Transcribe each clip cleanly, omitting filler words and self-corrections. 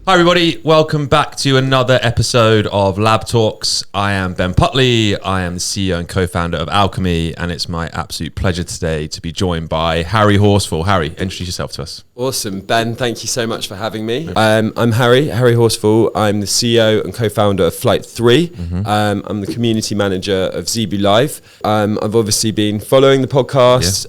Hi everybody, welcome back to another episode of LabTalks. I am Ben Putley, I am the CEO and co-founder of Alchemy, and it's my absolute pleasure today to be joined by Harry Horsfall. Harry, introduce yourself to us. Awesome, Ben, thank you so much for having me. I'm Harry Horsfall. I'm the CEO and co-founder of flight3. I'm the community manager of Zebu Live. I've obviously been following the podcast.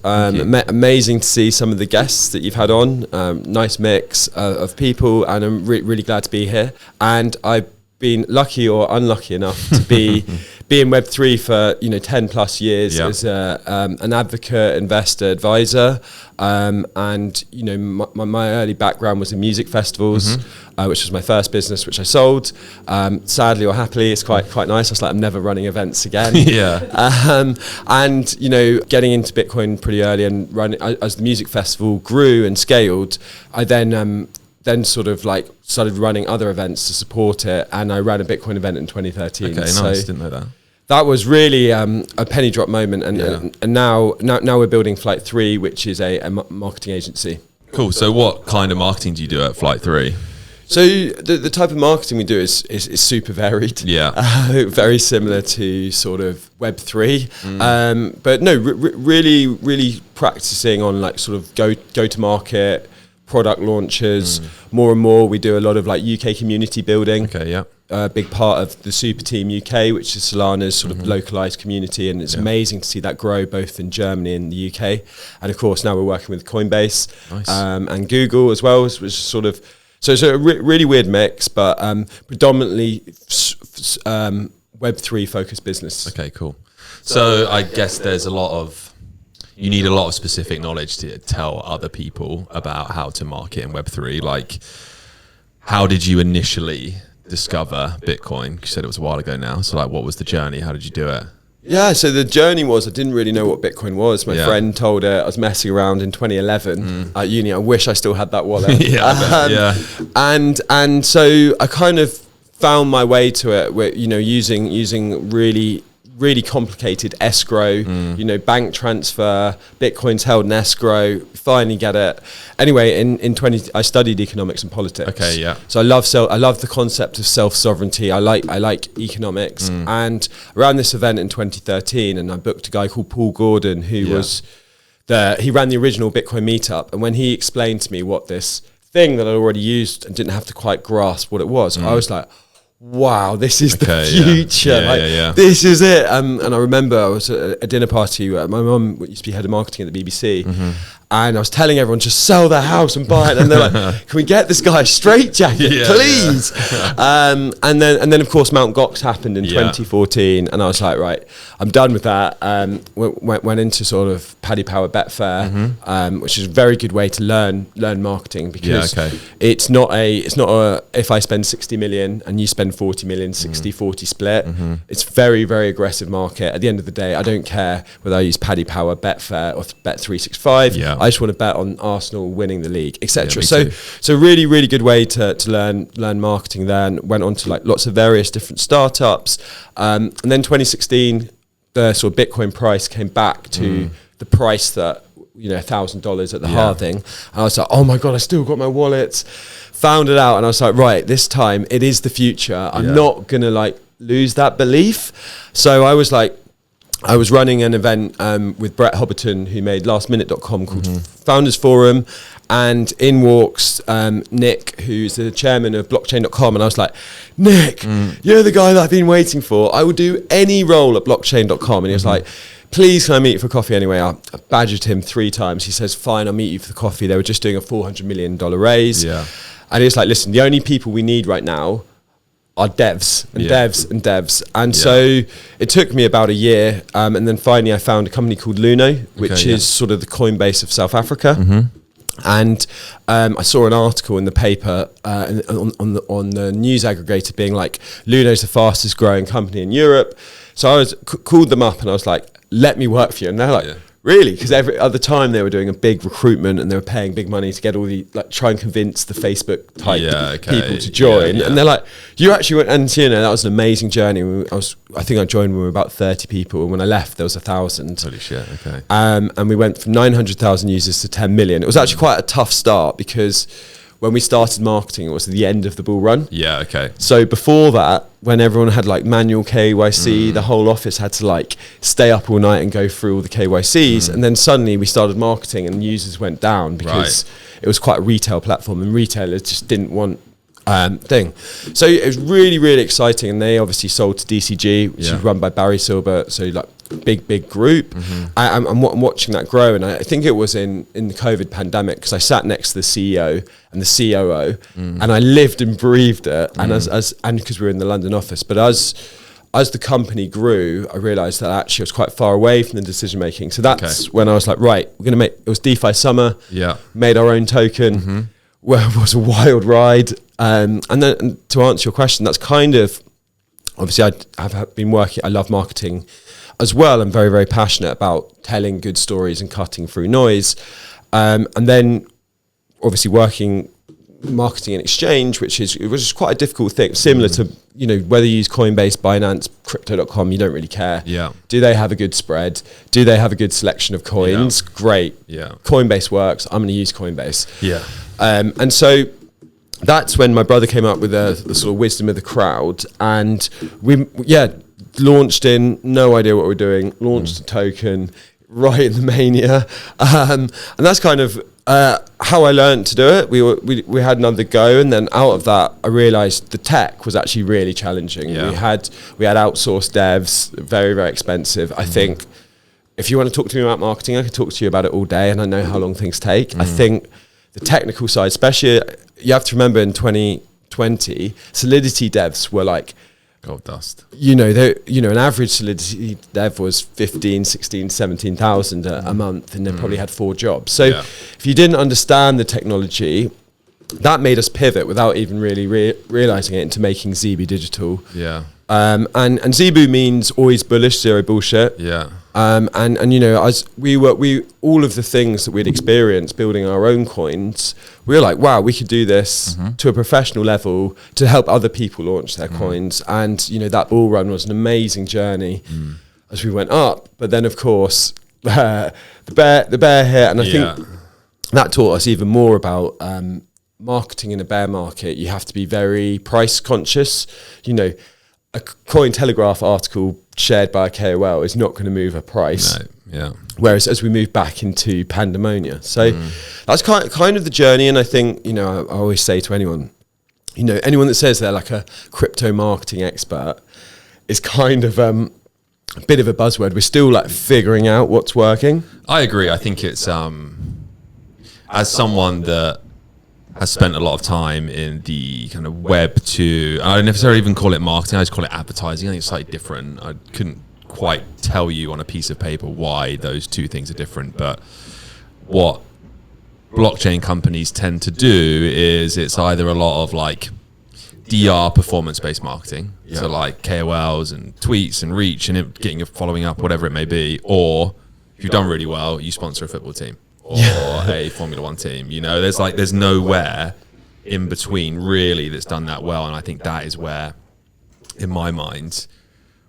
Amazing to see some of the guests that you've had on. Nice mix of people, and I'm really glad to be here. And I've been lucky or unlucky enough to be in Web3 for 10 plus years as an advocate, investor, advisor, and my early background was in music festivals, which was my first business, which I sold. Sadly or happily, it's quite nice. I was like, I'm never running events again. And getting into Bitcoin pretty early and running as the music festival grew and scaled. I then sort of like started running other events to support it, and I ran a Bitcoin event in 2013. Okay, nice. Didn't know that. That was really a penny drop moment, and now we're building flight3, which is a marketing agency. Cool. So what kind of marketing do you do at flight3? So the type of marketing we do is super varied. Very similar to sort of Web3, but no, really practicing on like sort of go to market. Product launches, more and more. We do a lot of like UK community building. A big part of the Super Team UK, which is Solana's sort of localized community, and it's amazing to see that grow both in Germany and the UK. And of course, now we're working with Coinbase and Google as well, which is sort of so it's a really weird mix, but predominantly Web3 focused business. Okay, cool. So I guess you need a lot of specific knowledge to tell other people about how to market in Web3. Like, how did you initially discover Bitcoin? You said it was a while ago now. So like, what was the journey? How did you do it? Yeah, so the journey was, I didn't really know what Bitcoin was. My friend told it. I was messing around in 2011 at uni. I wish I still had that wallet. And so I kind of found my way to it, where, using really complicated escrow, bank transfer, Bitcoin's held in escrow, finally get it. Anyway, I studied economics and politics. So I love the concept of self-sovereignty. I like economics. And around this event in 2013, and I booked a guy called Paul Gordon, who he ran the original Bitcoin meetup. And when he explained to me what this thing that I already used and didn't have to quite grasp what it was, I was like, wow, this is the future. This is it. And I remember I was at a dinner party. My mum used to be head of marketing at the BBC, and I was telling everyone to sell their house and buy it. And they're like, "Can we get this guy a straitjacket, please?" And then of course Mt. Gox happened in 2014, and I was like, right, I'm done with that. Went into sort of Paddy Power Betfair, which is a very good way to learn marketing, because it's not a if I spend 60 million and you spend 40 million, 60-40 split. It's very, very aggressive market. At the end of the day, I don't care whether I use Paddy Power, Betfair, or Bet365. I just want to bet on Arsenal winning the league, etc. So really, really good way to learn marketing there, and went on to like lots of various different startups. And then 2016, the sort of Bitcoin price came back to the price that, $1,000 at the halving. And I was like, oh my God, I still got my wallets. Found it out, and I was like, right, this time it is the future. I'm not gonna like lose that belief. So I was running an event with Brett Hobbiton, who made lastminute.com, called Founders Forum, and in walks Nick, who's the chairman of blockchain.com, and I was like, Nick, you're the guy that I've been waiting for. I would do any role at blockchain.com. And he was like, please, can I meet you for coffee? Anyway, I badgered him 3 times. He says, fine, I'll meet you for the coffee. They were just doing a $400 million raise. And he was like, listen, the only people we need right now are devs and devs. And so it took me about a year. And then finally I found a company called Luno, which is sort of the Coinbase of South Africa. And I saw an article in the paper on the news aggregator being like, Luno's the fastest growing company in Europe. So I called them up and I was like, let me work for you. And they're like, really? Because every other time they were doing a big recruitment and they were paying big money to get all the, like, try and convince the Facebook type people to join. And they're like, you actually went, and that was an amazing journey. I think I joined when we were about 30 people. And when I left, there was 1,000. Holy shit, and we went from 900,000 users to 10 million. It was actually quite a tough start because when we started marketing, it was the end of the bull run. Yeah, okay. So before that, when everyone had like manual KYC, the whole office had to like stay up all night and go through all the KYCs. And then suddenly we started marketing and users went down because it was quite a retail platform and retailers just didn't want thing. So it was really, really exciting. And they obviously sold to DCG, which is run by Barry Silver. So like big group. I'm watching that grow. And I think it was in the COVID pandemic because I sat next to the CEO and the COO and I lived and breathed it. And and because we were in the London office, but as the company grew, I realized that actually I was quite far away from the decision making. So that's when I was like, right, we're going to it was DeFi summer, made our own token, where it was a wild ride. And then to answer your question, that's kind of, obviously I've been working, I love marketing as well. I'm very, very passionate about telling good stories and cutting through noise. And then obviously working marketing and exchange, which is quite a difficult thing, similar to, whether you use Coinbase, Binance, crypto.com, you don't really care. Yeah. Do they have a good spread? Do they have a good selection of coins? Yeah. Great. Yeah. Coinbase works. I'm going to use Coinbase. Yeah. And so that's when my brother came up with the sort of wisdom of the crowd, and we launched in no idea what we're doing, launched a token right in the mania, and that's kind of how I learned to do it. We had another go, and then out of that I realized the tech was actually really challenging. We had outsourced devs, very, very expensive. I think if you want to talk to me about marketing, I could talk to you about it all day, and I know how long things take. I think the technical side, especially, you have to remember in 2020, Solidity devs were like gold dust. An average Solidity dev was 15, 16, 17,000 a month, and they probably had 4 jobs. So if you didn't understand the technology, that made us pivot without even really realizing it into making Zebu digital. Yeah. And Zebu means always bullish, zero bullshit. Yeah. As we all of the things that we'd experienced building our own coins, we were like, wow, we could do this to a professional level to help other people launch their coins. And, that bull run was an amazing journey as we went up. But then, of course, the bear hit. And I think that taught us even more about marketing in a bear market. You have to be very price conscious. A Cointelegraph article shared by a KOL is not going to move a price. No, yeah. Whereas as we move back into pandemonia. So that's kind of the journey. And I think, I always say to anyone, anyone that says they're like a crypto marketing expert is kind of a bit of a buzzword. We're still like figuring out what's working. I agree. I think it's, as someone that has spent a lot of time in the kind of Web2. I don't necessarily even call it marketing. I just call it advertising. I think it's slightly different. I couldn't quite tell you on a piece of paper why those two things are different. But what blockchain companies tend to do is it's either a lot of like DR performance-based marketing, so like KOLs and tweets and reach and getting your following up, whatever it may be, or if you've done really well, you sponsor a football team. Or a Formula One team, there's nowhere in between really that's done that well. And I think that is where, in my mind,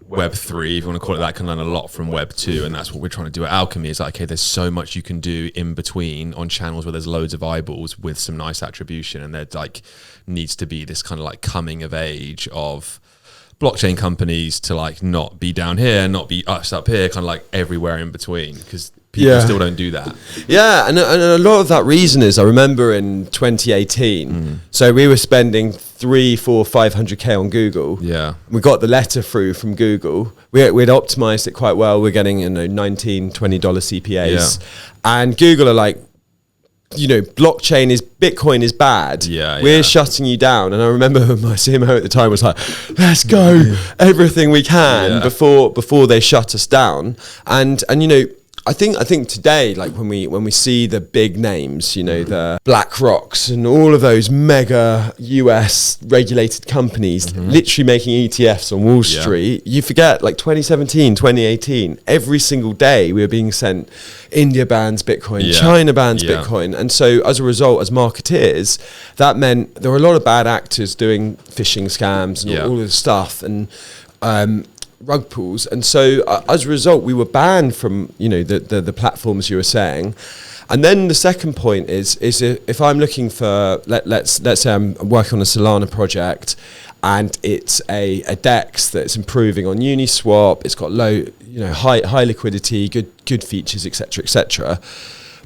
Web3, if you want to call it that, can learn a lot from Web2. And that's what we're trying to do at Alchemy is like, okay, there's so much you can do in between on channels where there's loads of eyeballs with some nice attribution. And there like needs to be this kind of like coming of age of blockchain companies to like not be down here, not be us up here, kind of like everywhere in between, because people still don't do that. Yeah, and a lot of that reason is, I remember in 2018, so we were spending 500K on Google. Yeah. We got the letter through from Google. We'd optimized it quite well. We're getting, $19, $20 CPAs. Yeah. And Google are like, Bitcoin is bad. We're shutting you down. And I remember my CMO at the time was like, let's go everything we can before they shut us down. And I think today, like when we see the big names, the BlackRocks and all of those mega US regulated companies literally making ETFs on Wall Street, you forget like 2017, 2018, every single day we were being sent India bans Bitcoin, China bans Bitcoin. And so as a result, as marketeers, that meant there were a lot of bad actors doing phishing scams and all of this stuff. And rug pulls. And so as a result, we were banned from, the platforms you were saying. And then the second point is if I'm looking for, let's say I'm working on a Solana project, and it's a DEX that's improving on Uniswap, it's got low, high liquidity, good features, etc.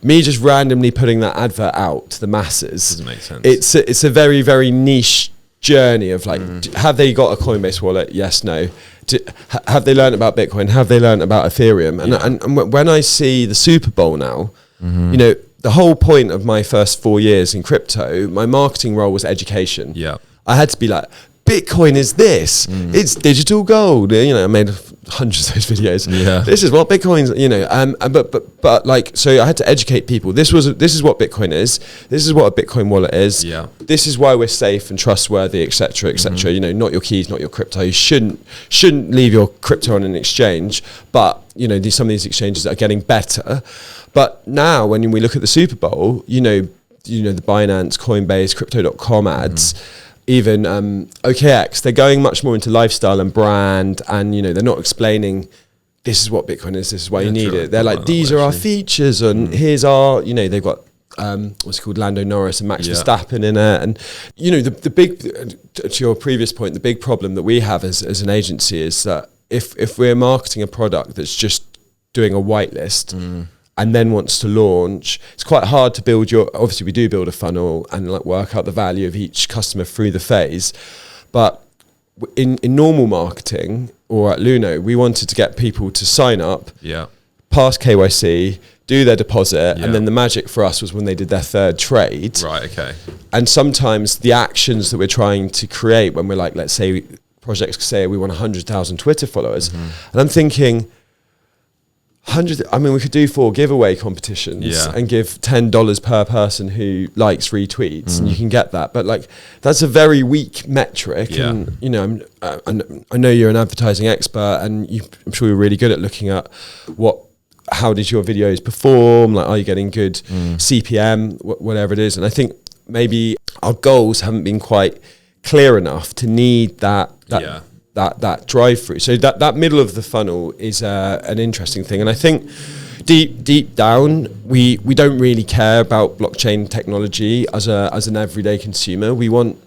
Me just randomly putting that advert out to the masses doesn't make sense. It's a very, very niche journey of like, have they got a Coinbase wallet? Yes, no. Have they learned about Bitcoin? Have they learned about Ethereum? And when I see the Super Bowl now, the whole point of my first 4 years in crypto, my marketing role was education. Yeah, I had to be like, Bitcoin is this. It's digital gold. I made hundreds of those videos. Yeah. This is what Bitcoin's. But like, so I had to educate people. This is what Bitcoin is. This is what a Bitcoin wallet is. Yeah. This is why we're safe and trustworthy, etc. Not your keys, not your crypto. You shouldn't leave your crypto on an exchange. But some of these exchanges are getting better. But now, when we look at the Super Bowl, the Binance, Coinbase, Crypto.com ads. Even OKX, they're going much more into lifestyle and brand, and they're not explaining this is what Bitcoin is, this is why you need it. They're like, these are our features, and here's our, they've got what's it called, Lando Norris and Max Verstappen in it, and the big, to your previous point, the big problem that we have as an agency is that if we're marketing a product that's just doing a whitelist. And then wants to launch, it's quite hard to build obviously we do build a funnel and like work out the value of each customer through the phase. But in normal marketing or at Luno, we wanted to get people to sign up, pass KYC, do their deposit, and then the magic for us was when they did their third trade. Right, okay. And sometimes the actions that we're trying to create when we're like, let's say projects say we want 100,000 Twitter followers. And I'm thinking, we could do 4 giveaway competitions and give $10 per person who likes retweets, and you can get that. But like, that's a very weak metric. And I know you're an advertising expert, and I'm sure you're really good at looking at how did your videos perform? Like, are you getting good CPM, whatever it is? And I think maybe our goals haven't been quite clear enough to need that drive through. So that middle of the funnel is an interesting thing. And I think deep down, we don't really care about blockchain technology as an everyday consumer. We want,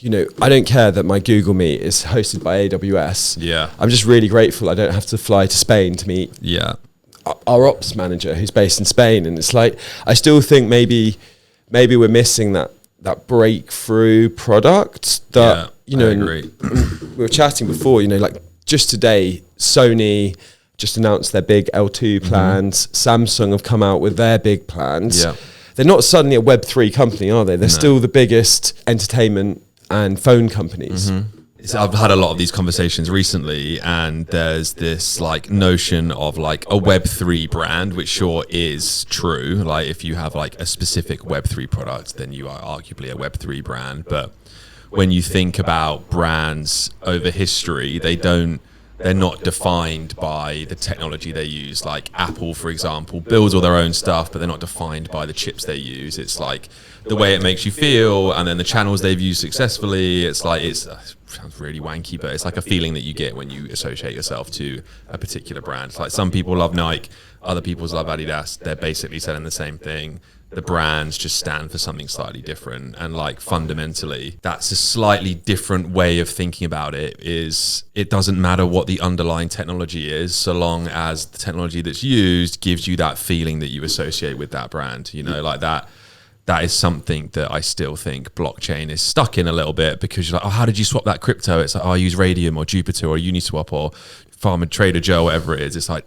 I don't care that my Google Meet is hosted by AWS. Yeah. I'm just really grateful I don't have to fly to Spain to meet our ops manager who's based in Spain. And it's like, I still think maybe we're missing that breakthrough product that, I agree. We were chatting before, like just today, Sony just announced their big L2 plans. Samsung have come out with their big plans. Yeah. They're not suddenly a Web3 company, are they? They're still the biggest entertainment and phone companies. I've had a lot of these conversations recently, and there's this like notion of like a Web3 brand, which sure is true. Like if you have like a specific Web3 product, then you are arguably a Web3 brand. But when you think about brands over history, they're not defined by the technology they use. Like Apple, for example, builds all their own stuff, but they're not defined by the chips they use. It's like the way it makes you feel, and then the channels they've used successfully. It's like, it sounds really wanky, but it's like a feeling that you get when you associate yourself to a particular brand. It's like some people love Nike, other people love Adidas. They're basically selling the same thing. The brands just stand for something slightly different, and like fundamentally that's a slightly different way of thinking about it. Is it doesn't matter what the underlying technology is, so long as the technology that's used gives you that feeling that you associate with that brand, like that is something that I still think blockchain is stuck in a little bit, because you're like, oh, how did you swap that crypto? It's like, oh, I use Radium or Jupiter or Uniswap or Farmer Trader Joe, whatever it is. It's like,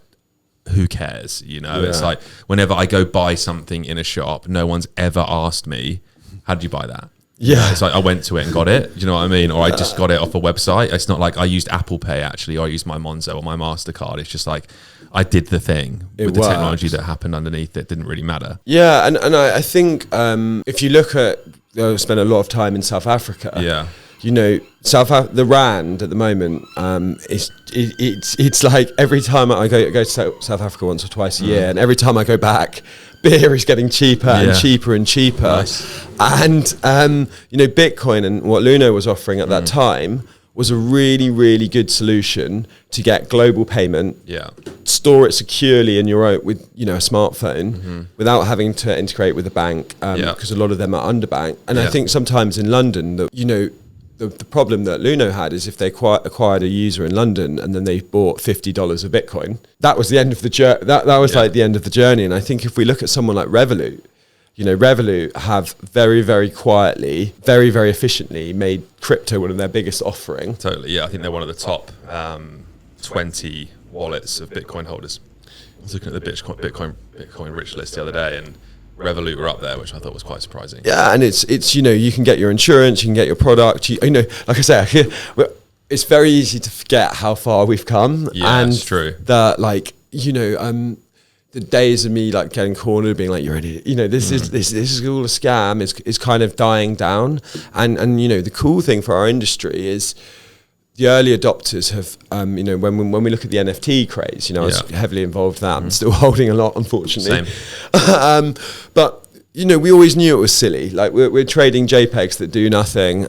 who cares? It's like whenever I go buy something in a shop, no one's ever asked me, how did you buy that? It's like I went to it and got it. Do you know what I mean? Or I just got it off a website. It's not like I used Apple Pay actually, or I used my Monzo or my MasterCard. It's just like I did the thing with the technology that happened underneath. It didn't really matter. Yeah, and I think if you look at, I spent a lot of time in South Africa. Yeah. The rand at the moment, it's like every time I go to South Africa once or twice a year, and every time I go back, beer is getting cheaper and cheaper and cheaper. Nice. And Bitcoin and what Luno was offering at that time was a really, really good solution to get global payment, Yeah. store it securely in your own with a smartphone without having to integrate with a bank because a lot of them are underbanked. And I think sometimes in London, the problem that Luno had is if they acquired a user in London and then they bought $50 of Bitcoin, that was the end of the journey. That was like the end of the journey. And I think if we look at someone like Revolut, Revolut have very, very quietly, very, very efficiently made crypto one of their biggest offering. Totally, yeah. I think they're one of the top 20 wallets of Bitcoin holders. I was looking at the Bitcoin rich list the other day, and Revolut were up there, which I thought was quite surprising. Yeah, and it's you can get your insurance, you can get your product. Like I say, it's very easy to forget how far we've come. Yeah, and it's true. That the days of me like getting cornered, being like, "You're an idiot," this is all a scam. Is kind of dying down, and the cool thing for our industry is the early adopters have, when we look at the NFT craze, I was heavily involved in that. I'm still holding a lot, unfortunately. Same. But we always knew it was silly. Like we're trading JPEGs that do nothing.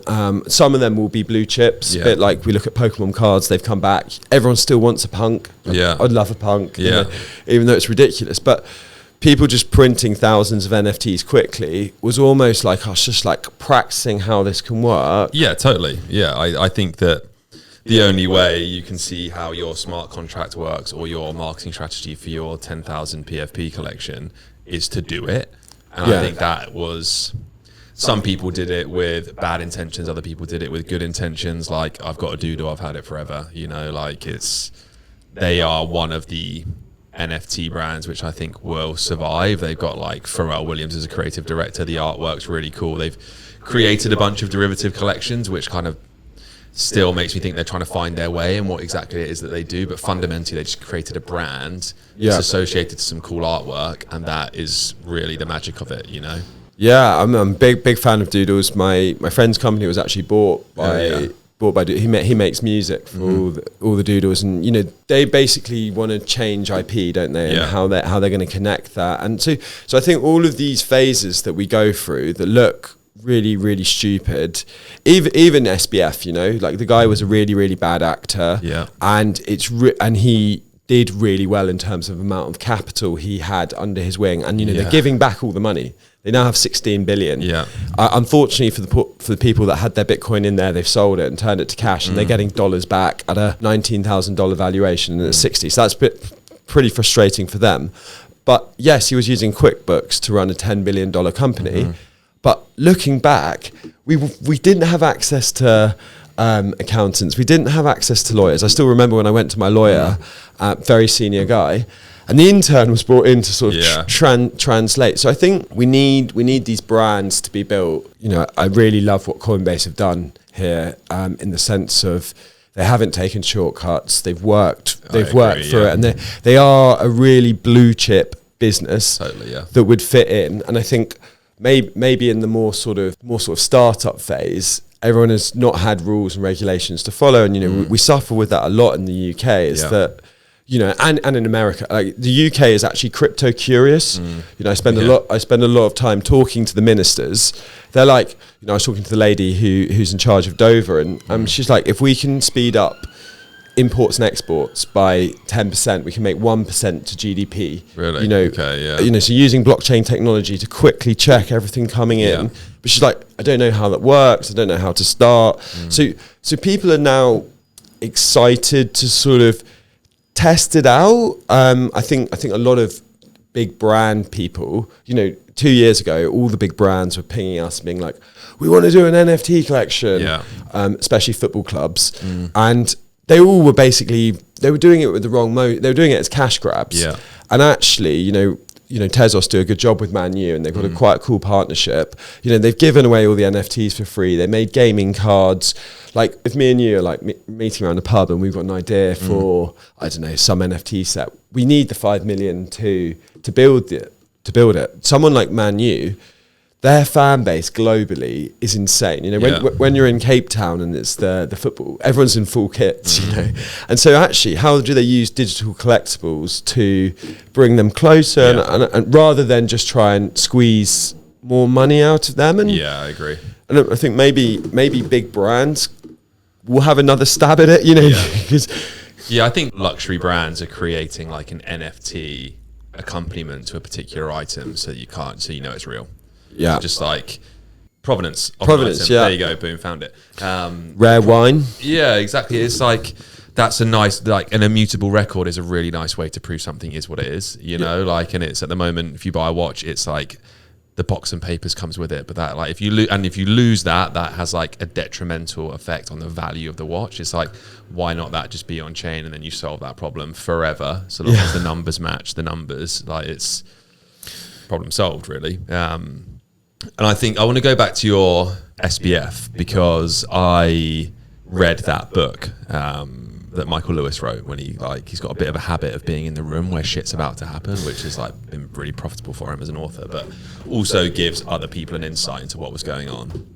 Some of them will be blue chips. A bit like we look at Pokemon cards, they've come back. Everyone still wants a punk. I'd love a punk. Even though it's ridiculous. But people just printing thousands of NFTs quickly was almost like us just like practicing how this can work. Yeah, totally. Yeah, I think that the only way you can see how your smart contract works or your marketing strategy for your 10,000 PFP collection is to do it. And I think that was, some people did it with bad intentions, other people did it with good intentions. Like, I've got a doodle, I've had it forever, they are one of the NFT brands which I think will survive. They've got like Pharrell Williams as a creative director, the artwork's really cool. They've created a bunch of derivative collections, which kind of still makes me think they're trying to find their way and what exactly it is that they do, but fundamentally they just created a brand that's associated to some cool artwork, and that is really the magic of it. Yeah, I'm a big fan of doodles. My friend's company was actually bought by he makes music for all the doodles, and they basically want to change IP, don't they? And how they're going to connect that. And so I think all of these phases that we go through that look really, really stupid. Even SBF, like the guy was a really, really bad actor. Yeah. And and he did really well in terms of amount of capital he had under his wing. And they're giving back all the money. They now have 16 billion. Yeah. Unfortunately for the people that had their Bitcoin in there, they've sold it and turned it to cash, and they're getting dollars back at a $19,000 valuation and at 60. So that's pretty frustrating for them. But yes, he was using QuickBooks to run a $10 billion company. But looking back, we didn't have access to accountants. We didn't have access to lawyers. I still remember when I went to my lawyer, very senior guy, and the intern was brought in to sort of translate. So I think we need these brands to be built. I really love what Coinbase have done here in the sense of they haven't taken shortcuts. They've worked through it, and they are a really blue chip business that would fit in. And I think maybe in the more sort of startup phase, everyone has not had rules and regulations to follow, and we suffer with that a lot in the UK. That and in America, like the UK is actually crypto curious. I spend a lot of time talking to the ministers. They're like, I was talking to the lady who's in charge of Dover, and she's like, if we can speed up imports and exports by 10%, we can make 1% to GDP. Really? So using blockchain technology to quickly check everything coming in. But she's like, I don't know how that works. I don't know how to start. So people are now excited to sort of test it out. I think a lot of big brand people, 2 years ago, all the big brands were pinging us being like, we want to do an NFT collection, especially football clubs. And they all were they were doing it with the wrong they were doing it as cash grabs. And actually, Tezos do a good job with Man U, and they've got a quite cool partnership. They've given away all the NFTs for free. They made gaming cards. Like if me and you are like meeting around a pub and we've got an idea for, I don't know, some NFT set, we need the 5 million to build it. Someone like Man U, their fan base globally is insane. When you're in Cape Town and it's the football, everyone's in full kits, And so actually, how do they use digital collectibles to bring them closer and rather than just try and squeeze more money out of them? And I agree. And I think maybe big brands we'll have another stab at it, you know. Yeah. 'Cause Yeah, I think luxury brands are creating like an NFT accompaniment to a particular item, so you know it's real. yeah, So just like provenance. Of Provenance, an item. yeah. There you go. Boom, found it. rare wine. Yeah, exactly. It's like that's a nice, like an immutable record is a really nice way to prove something is what it is. You know, like, and it's at the moment, if you buy a watch, it's like the box and papers comes with it, but that, like, if you lose that has like a detrimental effect on the value of the watch. It's like, why not that just be on chain, and then you solve that problem forever, so long as the numbers match the numbers. Like, it's problem solved, really. And I think I want to go back to your SBF, because I read that book that Michael Lewis wrote when he's got a bit of a habit of being in the room where shit's about to happen, which has like been really profitable for him as an author, but also gives other people an insight into what was going on.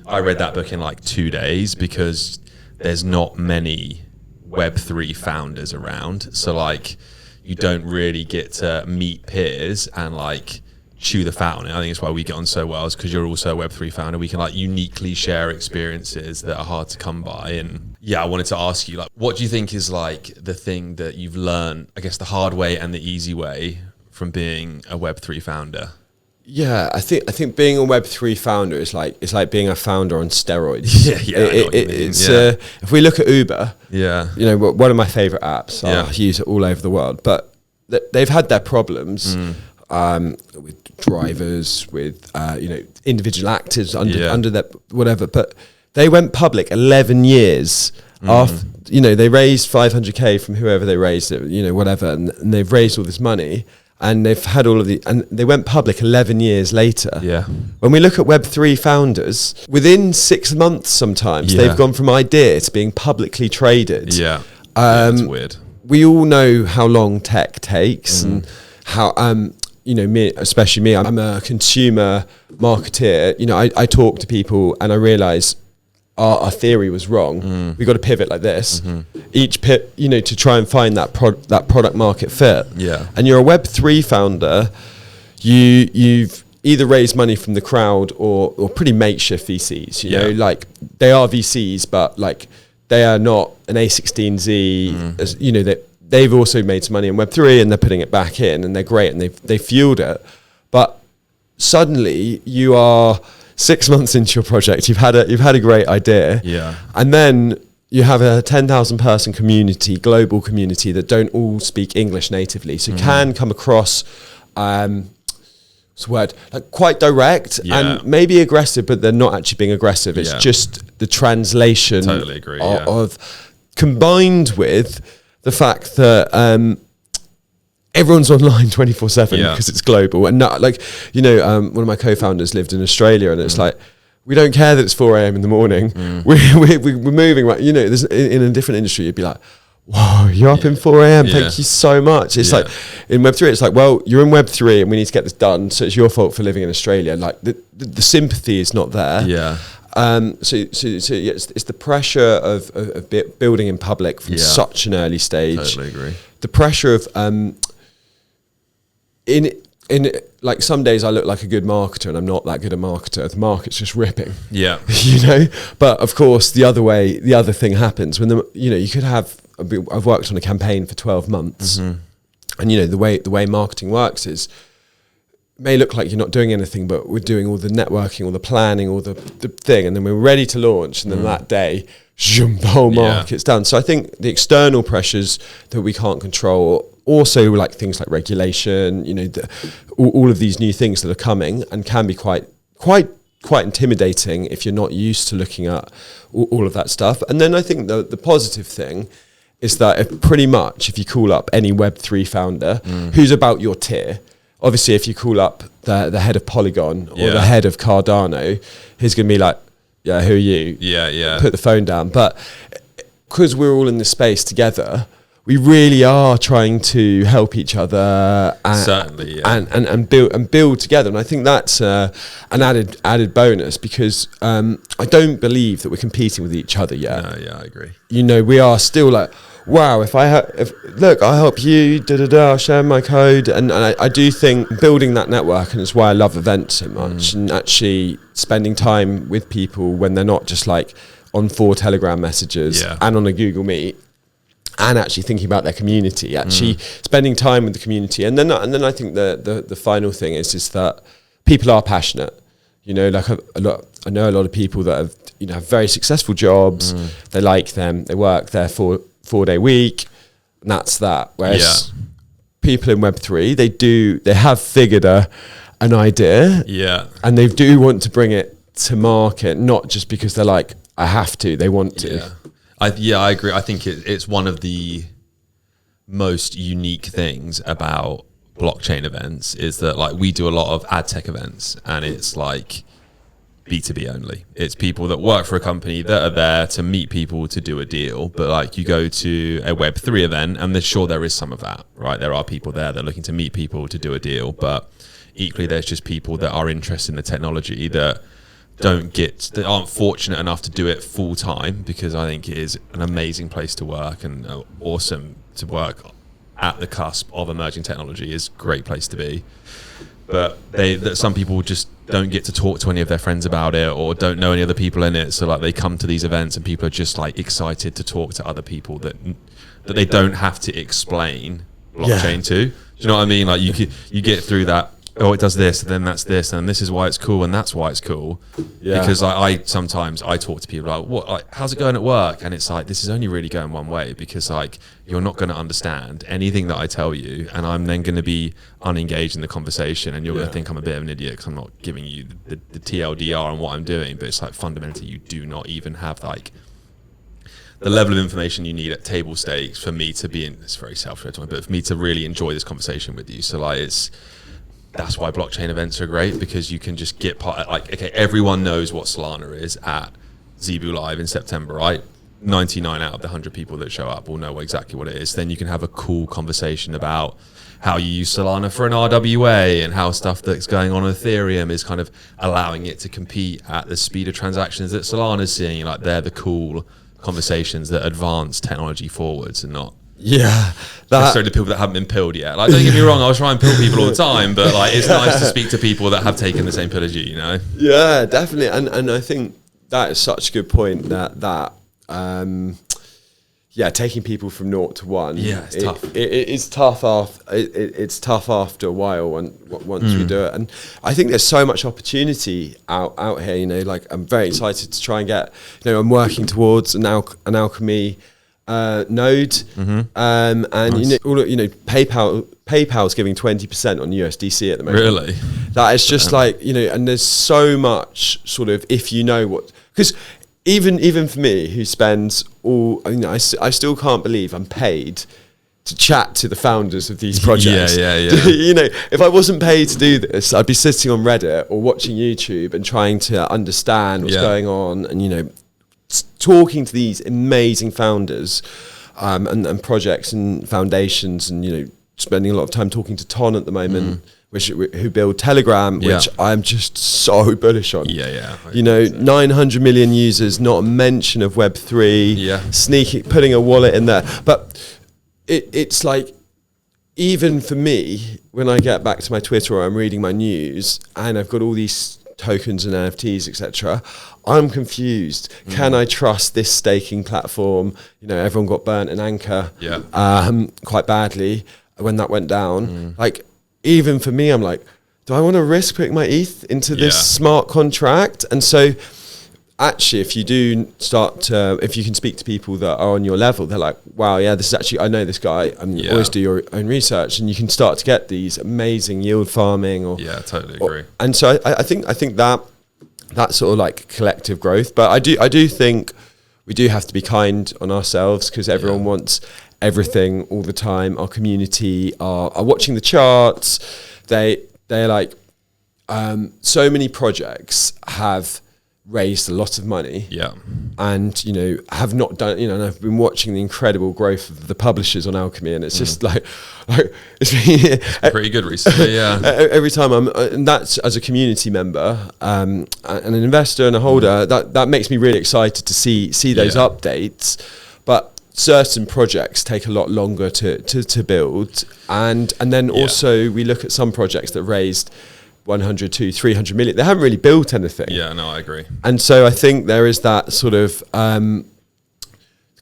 I read that book in like 2 days because there's not many Web3 founders around, so like you don't really get to meet peers and like chew the fat on it. I think it's why we get on so well, is because you're also a Web3 founder. We can like uniquely share experiences that are hard to come by. And yeah, I wanted to ask you, like, what do you think is like the thing that you've learned, I guess, the hard way and the easy way from being a Web3 founder? Yeah, I think being a Web3 founder is like being a founder on steroids. If we look at Uber, you know, one of my favorite apps, I use it all over the world, but they've had their problems. With drivers, with you know, individual actors under that whatever, but they went public 11 years after, you know, they raised 500k from whoever they raised it, you know, whatever, and they've raised all this money, and they've had all of and they went public 11 years later. Yeah. When we look at Web3 founders, within 6 months sometimes they've gone from idea to being publicly traded. Yeah. That's weird. We all know how long tech takes and how you know, especially me, I'm a consumer marketeer. You know, I talk to people and I realize our theory was wrong. We got to pivot like this. Each you know, to try and find that product market fit. Yeah. And you're a Web3 founder. You've either raised money from the crowd or pretty makeshift VCs. You know, like they are VCs, but like they are not an A16Z. As, you know, they've also made some money in Web3 and they're putting it back in, and they're great and they fueled it. But suddenly you are 6 months into your project, you've had a great idea. Yeah. And then you have a 10,000 person community, global community that don't all speak English natively. So can come across what's the word? Like quite direct and maybe aggressive, but they're not actually being aggressive. It's just the translation. Totally agree. Of combined with the fact that everyone's online 24/7 because it's global, and not like, you know, one of my co-founders lived in Australia, and it's like, we don't care that it's 4 a.m. in the morning. We're moving, right? You know, in a different industry, you'd be like, whoa, you're up in 4 a.m. Thank you so much. It's like in Web3, it's like, well, you're in Web3 and we need to get this done, so it's your fault for living in Australia. Like the sympathy is not there. Yeah. So it's the pressure of building in public from such an early stage. Totally agree. The pressure of in like some days I look like a good marketer and I'm not that good a marketer. The market's just ripping. Yeah. You know? But of course the other thing happens when you know, you could have, I've worked on a campaign for 12 months and you know, the way marketing works is, may look like you're not doing anything, but we're doing all the networking, all the planning, all the thing, and then we're ready to launch, and then that day, zoom, the whole market's done. So I think the external pressures that we can't control, also like things like regulation, you know, all of these new things that are coming and can be quite intimidating if you're not used to looking at all of that stuff. And then I think the positive thing is that if you call up any Web3 founder who's about your tier, obviously, if you call up the head of Polygon or the head of Cardano, he's going to be like, yeah, who are you? Yeah. Put the phone down. But because we're all in this space together, we really are trying to help each other and build together. And I think that's an added bonus, because I don't believe that we're competing with each other yet. No, yeah, I agree. You know, we are still like, wow, look, I'll help you, I'll share my code. And I do think building that network, and it's why I love events so much, and actually spending time with people when they're not just like on 4 Telegram messages and on a Google Meet, and actually thinking about their community, actually spending time with the community. And then I think the final thing is that people are passionate. You know, like I know a lot of people that have, you know, have very successful jobs. They like them. They work their 4-day week, and that's that. Whereas people in Web3, they have figured an idea, and they do want to bring it to market, not just because they're like, I have to. They want to. I agree. I think it's one of the most unique things about blockchain events is that, like, we do a lot of ad tech events, and it's like B2B only. It's people that work for a company that are there to meet people to do a deal. But like, you go to a Web3 event, and there is some of that, right? There are people there that are looking to meet people to do a deal, but equally there's just people that are interested in the technology that aren't fortunate enough to do it full time, because I think it is an amazing place to work and awesome to work at the cusp of emerging technology. Is a great place to be. But some people just don't get to talk to any of their friends about it, or don't know any other people in it. So like, they come to these events and people are just like excited to talk to other people that they don't have to explain blockchain to. Do you know what I mean? Like, you get through that. Oh, it does this, and then that's this, and this is why it's cool, and that's why it's cool. Yeah. Because I sometimes talk to people like, what? Like, how's it going at work? And it's like, this is only really going one way, because like, you're not going to understand anything that I tell you, and I'm then going to be unengaged in the conversation, and you're going to think I'm a bit of an idiot because I'm not giving you the TLDR on what I'm doing. But it's like, fundamentally, you do not even have like the level of information you need at table stakes for me to be in. It's very self-referential, but for me to really enjoy this conversation with you. So like, that's why blockchain events are great, because you can just get okay, everyone knows what Solana is at Zebu Live in September, right? 99 out of the 100 people that show up will know exactly what it is. Then you can have a cool conversation about how you use Solana for an RWA, and how stuff that's going on Ethereum is kind of allowing it to compete at the speed of transactions that Solana is seeing. Like, they're the cool conversations that advance technology forwards, and not necessarily the people that haven't been pilled yet. Like, don't get me wrong, I'll try and pill people all the time, but like, it's nice to speak to people that have taken the same pill as you know? Yeah, definitely. And I think that is such a good point, that taking people from 0 to 1. Yeah, it's tough. It's tough it's tough after a while once we do it. And I think there's so much opportunity out here, you know, like, I'm very excited to try and get, you know, I'm working towards an alchemy node, and nice. PayPal's giving 20% on USDC at the moment. Really? That is just like, you know, and there's so much sort of, if you know what, because even for me, who spends I still can't believe I'm paid to chat to the founders of these projects. Yeah. You know, if I wasn't paid to do this, I'd be sitting on Reddit or watching YouTube and trying to understand what's going on, and, you know, talking to these amazing founders and projects and foundations, and, you know, spending a lot of time talking to Ton at the moment, who build Telegram, which I'm just so bullish on. You know, 900 million users, not a mention of Web3, putting a wallet in there. But it's like, even for me, when I get back to my Twitter or I'm reading my news and I've got all these tokens and NFTs, etc., I'm confused. Can I trust this staking platform? You know, everyone got burnt in Anchor quite badly when that went down. Like, even for me, I'm like, do I want to risk putting my ETH into this smart contract? And so, actually, if you do if you can speak to people that are on your level, they're like, wow, yeah, this is actually, I know this guy, and you always do your own research, and you can start to get these amazing yield farming. Totally agree. And so I think that sort of like collective growth. But I do think we do have to be kind on ourselves, because everyone wants everything all the time. Our community are watching the charts. They're like, so many projects have raised a lot of money, and, you know, have not done, you know, and I've been watching the incredible growth of the publishers on Alchemy, and it's just like it's been pretty good recently. Every time and that's as a community member, and an investor and a holder, that makes me really excited to see those updates. But certain projects take a lot longer to build, and then also we look at some projects that raised 100 to 300 million. They haven't really built anything. Yeah, no, I agree. And so I think there is that sort of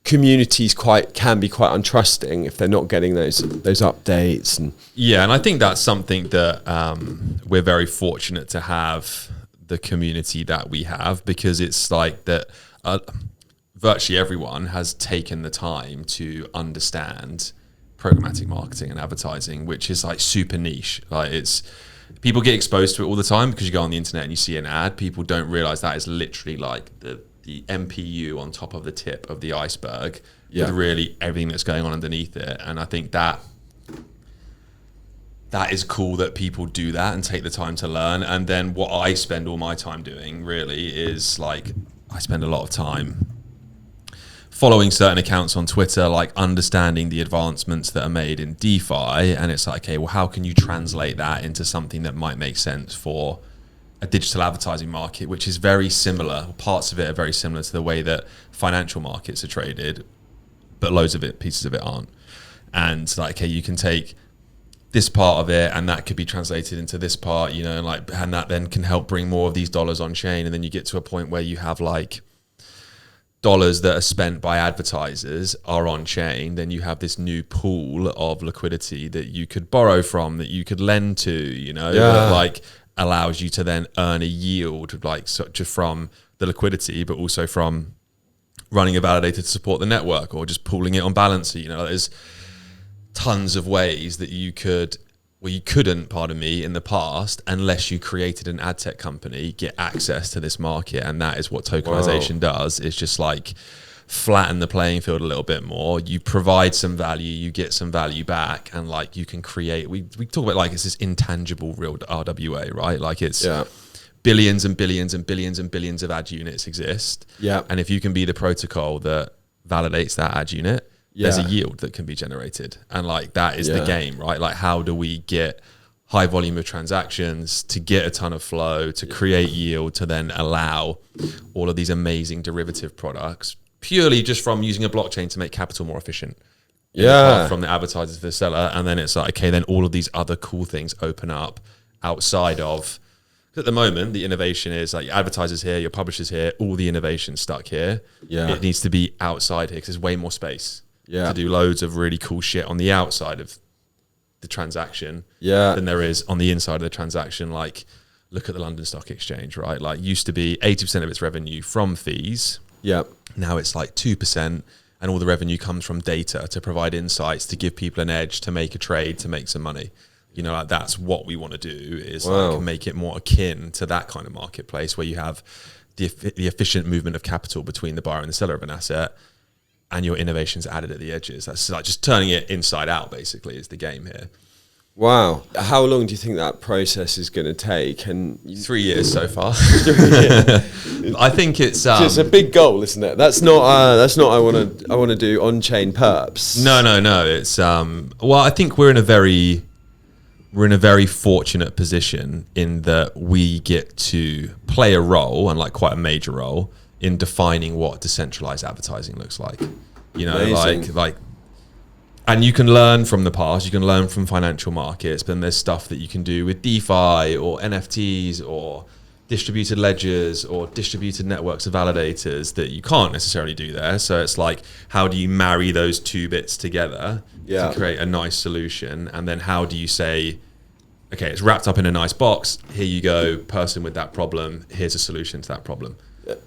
communities can be quite untrusting if they're not getting those updates. And yeah, and I think that's something that we're very fortunate to have, the community that we have, because it's like that virtually everyone has taken the time to understand programmatic marketing and advertising, which is like super niche. Like people get exposed to it all the time because you go on the internet and you see an ad. People don't realize that is literally like the MPU on top of the tip of the iceberg, with really everything that's going on underneath it. And I think that is cool that people do that and take the time to learn. And then what I spend all my time doing really is like, I spend a lot of time following certain accounts on Twitter, like understanding the advancements that are made in DeFi. And it's like, okay, well, how can you translate that into something that might make sense for a digital advertising market, which is very similar, parts of it are very similar to the way that financial markets are traded, but loads of pieces of it aren't. And like, okay, you can take this part of it and that could be translated into this part, you know, and that then can help bring more of these dollars on chain. And then you get to a point where you have like dollars that are spent by advertisers are on chain. Then you have this new pool of liquidity that you could borrow from, that you could lend to, you know, that like allows you to then earn a yield, like such from the liquidity, but also from running a validator to support the network, or just pooling it on Balancer. You know, there's tons of ways that you couldn't, in the past, unless you created an ad tech company, get access to this market. And that is what tokenization does. It's just like flatten the playing field a little bit more. You provide some value, you get some value back, and like you can create, we talk about like it's this intangible real RWA, right? Like it's billions and billions and billions and billions of ad units exist. Yeah. And if you can be the protocol that validates that ad unit, there's a yield that can be generated. And like that is the game, right? Like how do we get high volume of transactions to get a ton of flow, to create yield, to then allow all of these amazing derivative products purely just from using a blockchain to make capital more efficient. From the advertiser to the seller. And then it's like, okay, then all of these other cool things open up outside of, at the moment, the innovation is like your advertisers here, your publishers here, all the innovation stuck here. Yeah. It needs to be outside here because there's way more space to do loads of really cool shit on the outside of the transaction than there is on the inside of the transaction. Like, look at the London Stock Exchange, right? Like, used to be 80% of its revenue from fees. Yep. Now it's like 2%, and all the revenue comes from data to provide insights, to give people an edge, to make a trade, to make some money. You know, like that's what we want to do, is like make it more akin to that kind of marketplace where you have the efficient movement of capital between the buyer and the seller of an asset, and your innovations added at the edges. That's like just turning it inside out, basically, is the game here. Wow. How long do you think that process is going to take? And 3 years so far. I think it's a big goal, isn't it? That's not I want to do on-chain perps. No. It's well, I think we're in a very fortunate position in that we get to play a role, and like quite a major role, in defining what decentralized advertising looks like. You know, like and you can learn from the past, you can learn from financial markets, but then there's stuff that you can do with DeFi or NFTs or distributed ledgers or distributed networks of validators that you can't necessarily do there. So it's like, how do you marry those two bits together to create a nice solution? And then how do you say, okay, it's wrapped up in a nice box, here you go, person with that problem, here's a solution to that problem.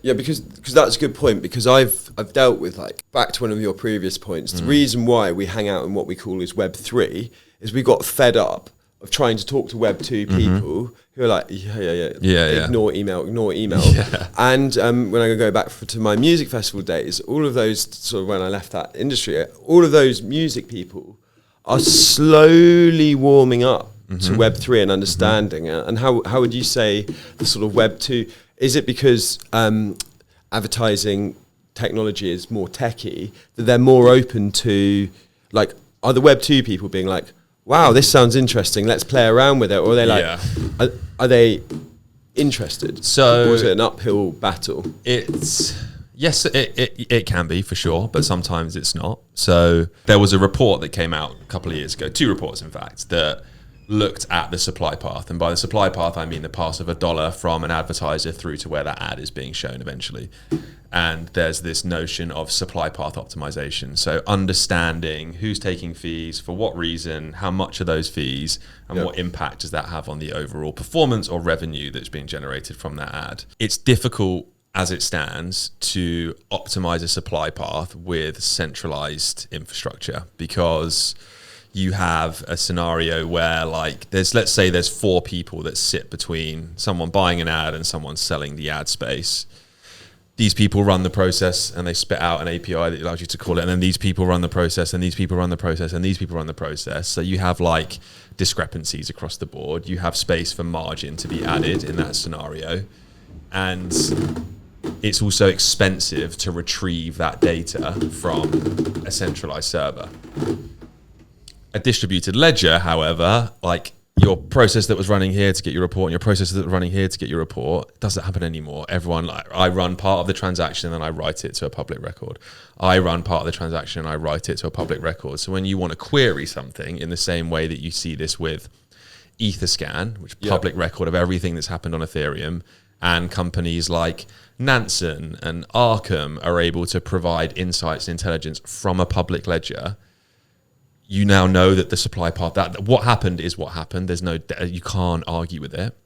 Yeah, because that's a good point, because I've dealt with, like, back to one of your previous points, the reason why we hang out in what we call is Web3 is we got fed up of trying to talk to Web2 people who are like, ignore email. And when I go back to my music festival days, all of those, sort of when I left that industry, all of those music people are slowly warming up to Web3 and understanding it. And how would you say the sort of Web2, is it because advertising technology is more techie that they're more open to, like, are the Web2 people being like, wow, this sounds interesting, let's play around with it? Or are they like, are they interested? So, or is it an uphill battle? Yes, it can be, for sure, but sometimes it's not. So there was a report that came out a couple of years ago, 2 reports in fact, that looked at the supply path. And by the supply path, I mean the path of $1 from an advertiser through to where that ad is being shown eventually. And there's this notion of supply path optimization. So understanding who's taking fees, for what reason, how much are those fees, and what impact does that have on the overall performance or revenue that's being generated from that ad. It's difficult as it stands to optimize a supply path with centralized infrastructure, because you have a scenario where, like, let's say there's 4 people that sit between someone buying an ad and someone selling the ad space. These people run the process and they spit out an API that allows you to call it, and then these people run the process, and these people run the process, and these people run the process. So you have like discrepancies across the board. You have space for margin to be added in that scenario, and it's also expensive to retrieve that data from a centralized server. A distributed ledger, however, like your process that was running here to get your report and your process that was running here to get your report, doesn't happen anymore. Everyone, like, I run part of the transaction and then I write it to a public record. I run part of the transaction and I write it to a public record. So when you want to query something, in the same way that you see this with Etherscan, which is public record of everything that's happened on Ethereum, and companies like Nansen and Arkham are able to provide insights and intelligence from a public ledger, you now know that the supply path, that what happened is what happened. There's no, you can't argue with it.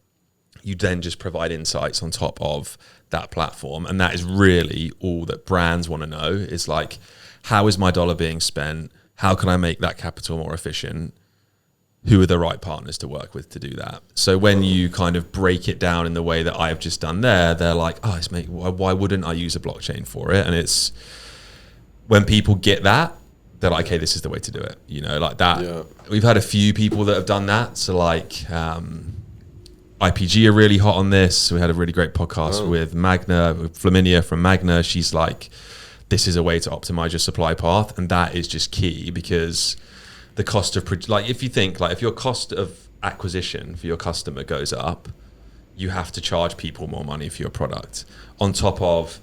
You then just provide insights on top of that platform. And that is really all that brands want to know, is like, how is my dollar being spent? How can I make that capital more efficient? Who are the right partners to work with to do that? So when you kind of break it down in the way that I've just done there, they're like, oh, why wouldn't I use a blockchain for it? And it's when people get that, they're like, okay, this is the way to do it. You know, like that. Yeah. We've had a few people that have done that. So like IPG are really hot on this. We had a really great podcast with Magna, with Flaminia from Magna. She's like, this is a way to optimize your supply path. And that is just key, because the cost of, like, if you think, like, if your cost of acquisition for your customer goes up, you have to charge people more money for your product, on top of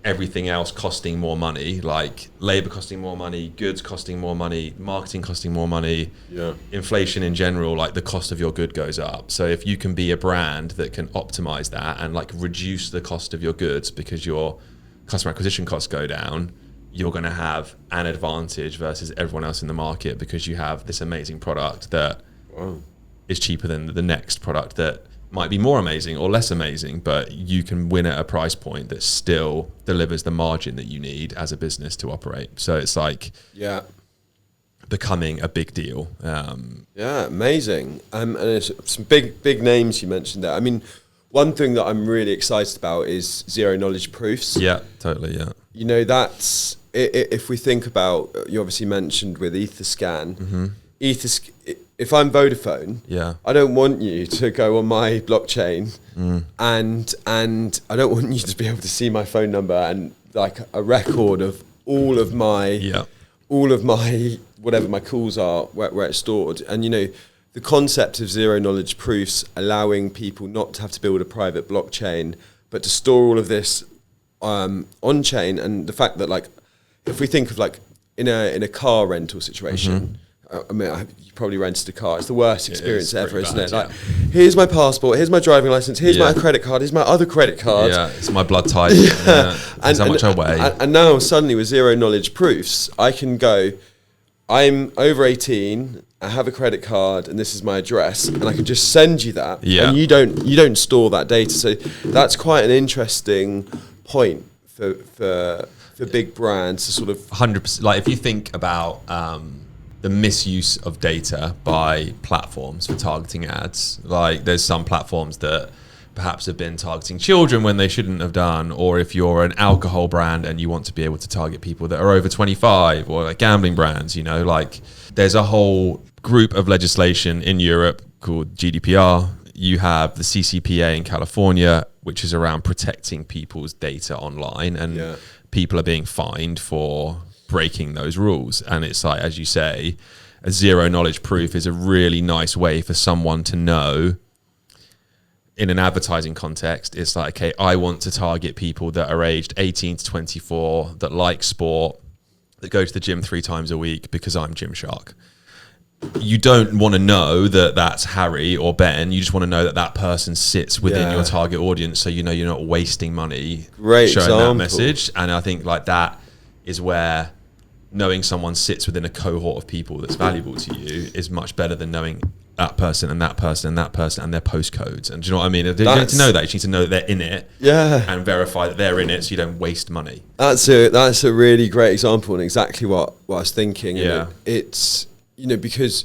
everything else costing more money, like labor costing more money, goods costing more money, marketing costing more money, inflation in general. Like, the cost of your good goes up. So if you can be a brand that can optimize that and like reduce the cost of your goods because your customer acquisition costs go down, you're going to have an advantage versus everyone else in the market, because you have this amazing product that is cheaper than the next product that might be more amazing or less amazing, but you can win at a price point that still delivers the margin that you need as a business to operate. So it's like becoming a big deal. Amazing. And there's some big names you mentioned there. I mean, one thing that I'm really excited about is zero knowledge proofs. Yeah, totally. Yeah. You know, that's, if we think about, you obviously mentioned with Etherscan, if I'm Vodafone, I don't want you to go on my blockchain and I don't want you to be able to see my phone number and like a record of all of my whatever my calls are, where it's stored. And, you know, the concept of zero knowledge proofs, allowing people not to have to build a private blockchain, but to store all of this on chain. And the fact that, like, if we think of like in a car rental situation, I mean, you probably rented a car. It's the worst experience ever, isn't it? Like, here's my passport, here's my driving license, here's my credit card, here's my other credit card. Yeah, it's my blood type. And how much I weigh. And now suddenly with zero knowledge proofs, I can go, I'm over 18, I have a credit card, and this is my address, and I can just send you that. And you don't store that data. So that's quite an interesting point for big brands to sort of 100%. Like, if you think about the misuse of data by platforms for targeting ads, like there's some platforms that perhaps have been targeting children when they shouldn't have done, or if you're an alcohol brand and you want to be able to target people that are over 25, or like gambling brands, you know, like there's a whole group of legislation in Europe called GDPR. You have the CCPA in California, which is around protecting people's data online, and people are being fined for breaking those rules. And it's like, as you say, a zero knowledge proof is a really nice way for someone to know, in an advertising context, it's like, okay, I want to target people that are aged 18 to 24, that like sport, that go to the gym 3 times a week, because I'm Gymshark. you don't want to know that that's Harry or Ben. You just want to know that that person sits within your target audience, so you know you're not wasting money showing that message. And I think like that is where knowing someone sits within a cohort of people that's valuable to you is much better than knowing that person and that person and that person and their postcodes. And do you know what I mean? You don't need to know that. You need to know that they're in it, and verify that they're in it, so you don't waste money. That's a really great example, and exactly what I was thinking. Yeah, and it's because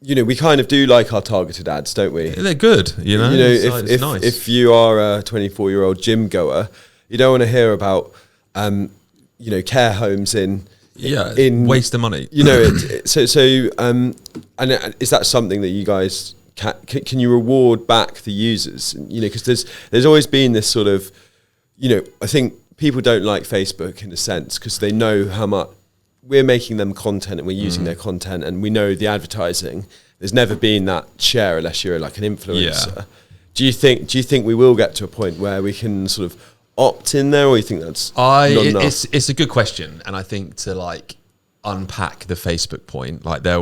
we kind of do like our targeted ads, don't we? They're good. It's nice. If you are a 24-year-old gym goer, you don't want to hear about care homes in waste of money. And is that something that you guys can you reward back the users? Because there's always been this sort of, I think people don't like Facebook in a sense because they know how much we're making them content and we're using their content, and we know the advertising. There's never been that share unless you're like an influencer. Yeah. Do you think we will get to a point where we can sort of opt in there, or you think that's not enough? It's a good question, and I think to like unpack the Facebook point, like they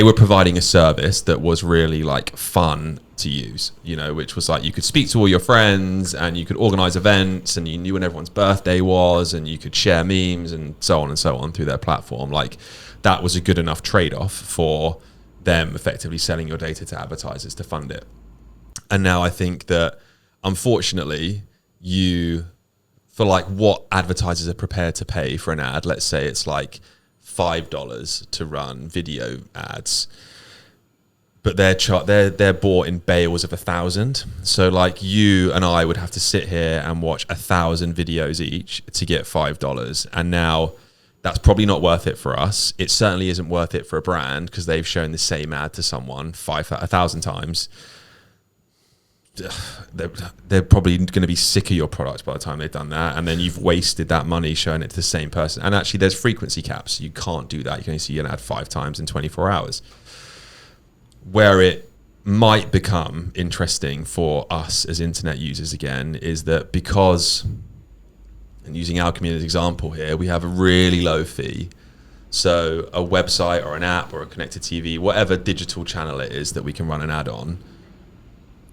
were providing a service that was really like fun to use, which was like you could speak to all your friends and you could organize events and you knew when everyone's birthday was and you could share memes and so on through their platform. Like that was a good enough trade-off for them effectively selling your data to advertisers to fund it. And now I think that unfortunately for like what advertisers are prepared to pay for an ad, let's say it's like $5 to run video ads, but they're bought in bales of 1,000. So like you and I would have to sit here and watch 1,000 videos each to get $5. And now that's probably not worth it for us. It certainly isn't worth it for a brand because they've shown the same ad to someone 1,000 times. They're probably going to be sick of your product by the time they've done that, and then you've wasted that money showing it to the same person. And actually there's frequency caps, so you can't do that. You can only see an ad 5 times in 24 hours. Where it might become interesting for us as internet users again is that because, and using Alchemy as an example here, we have a really low fee. So a website or an app or a connected TV, whatever digital channel it is that we can run an ad on,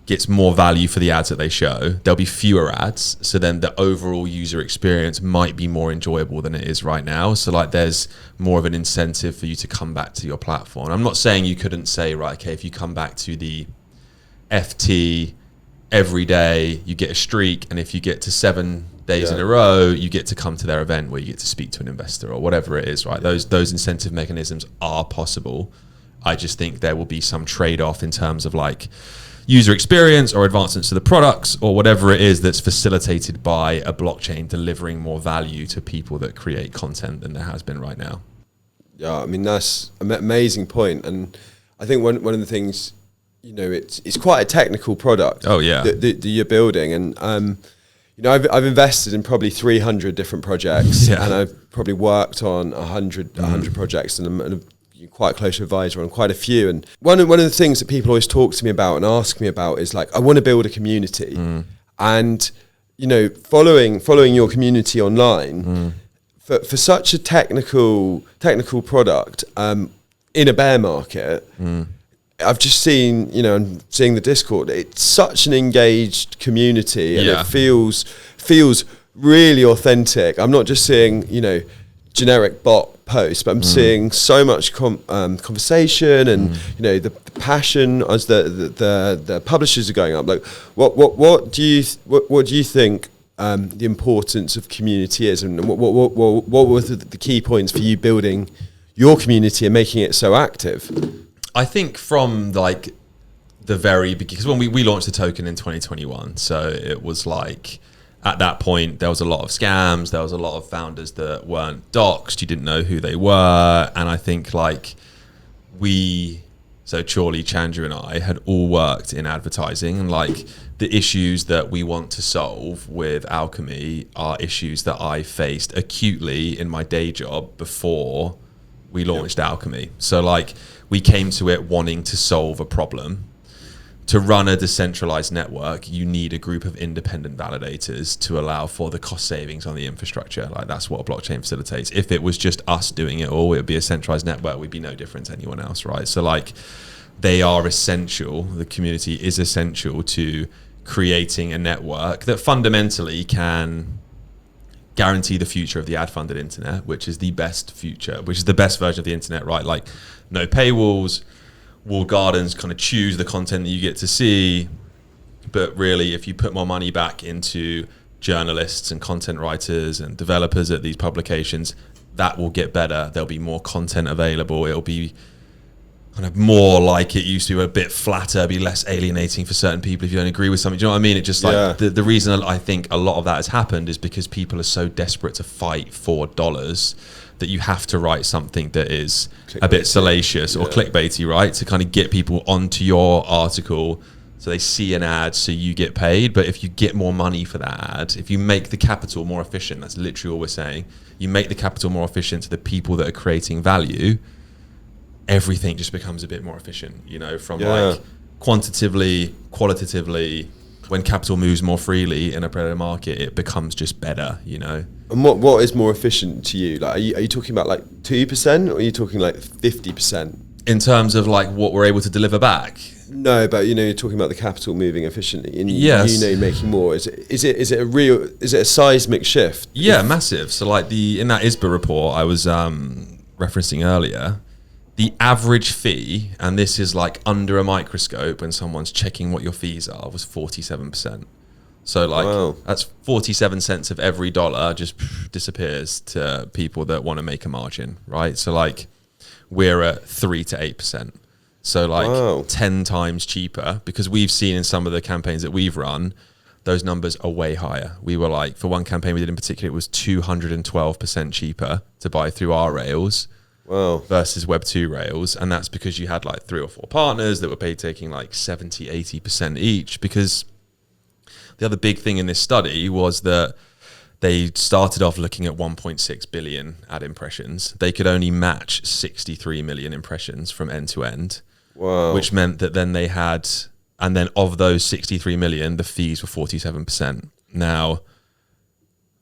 gets more value for the ads that they show. There'll be fewer ads, so then the overall user experience might be more enjoyable than it is right now. So like there's more of an incentive for you to come back to your platform. I'm not saying you couldn't say, right, okay, if you come back to the FT every day, you get a streak, and if you get to 7 days in a row, you get to come to their event where you get to speak to an investor or whatever it is, right? Those incentive mechanisms are possible. I just think there will be some trade-off in terms of like user experience or advancements to the products or whatever it is that's facilitated by a blockchain delivering more value to people that create content than there has been right now. Yeah, I mean, that's an amazing point. And I think one of the things, it's quite a technical product. Oh, yeah. That you're building. And, I've invested in probably 300 different projects, and I've probably worked on 100 projects, and I'm quite a close advisor on quite a few. And one of the things that people always talk to me about and ask me about is like, I want to build a community. And, following your community online for such a technical product in a bear market, I've just seen, and seeing the Discord, it's such an engaged community, and it feels really authentic. I'm not just seeing, generic bot posts, but I'm seeing so much conversation and the passion as the publishers are going up. Like, what do you think the importance of community is, and what were the key points for you building your community and making it so active? I think from like the very beginning, because when we launched the token in 2021, so it was like, at that point, there was a lot of scams. There was a lot of founders that weren't doxed. You didn't know who they were. And I think like so Chorley, Chandra and I had all worked in advertising, and like the issues that we want to solve with Alchemy are issues that I faced acutely in my day job before we launched Alchemy. So like we came to it wanting to solve a problem to run a decentralized network, you need a group of independent validators to allow for the cost savings on the infrastructure. Like that's what a blockchain facilitates. If it was just us doing it all, it would be a centralized network. We'd be no different to anyone else, right? So like they are essential. The community is essential to creating a network that fundamentally can guarantee the future of the ad-funded internet, which is the best future, which is the best version of the internet, right? Like no paywalls, walled gardens, kind of choose the content that you get to see. But really, if you put more money back into journalists and content writers and developers at these publications, that will get better. There'll be more content available. It'll be kind of more like it used to, a bit flatter, be less alienating for certain people if you don't agree with something. Do you know what I mean? It just like the reason I think a lot of that has happened is because people are so desperate to fight for dollars that you have to write something that is a bit salacious or clickbaity, right? To kind of get people onto your article so they see an ad so you get paid. But if you get more money for that ad, if you make the capital more efficient, that's literally all we're saying, you make the capital more efficient to the people that are creating value, everything just becomes a bit more efficient, you know, from like quantitatively, qualitatively. When capital moves more freely in a predator market, it becomes just better, you know. And what is more efficient to you? Like, are you talking about like 2%, or are you talking like 50%? In terms of like what we're able to deliver back? No, but you know, you're talking about the capital moving efficiently, and yes, you know, making more. Is it a seismic shift? Yeah, massive. So like in that ISBA report I was referencing earlier, the average fee, and this is like under a microscope when someone's checking what your fees are, was 47%. So like that's 47 cents of every dollar just disappears to people that want to make a margin, right? So like we're at 3 to 8%. So like 10 times cheaper, because we've seen in some of the campaigns that we've run, those numbers are way higher. We were like, for one campaign we did in particular, it was 212% cheaper to buy through our rails versus Web2 rails. And that's because you had like 3 or 4 partners that were taking like 70, 80% each. Because the other big thing in this study was that they started off looking at 1.6 billion ad impressions. They could only match 63 million impressions from end to end, which meant that then they had, and then of those 63 million, the fees were 47%. Now,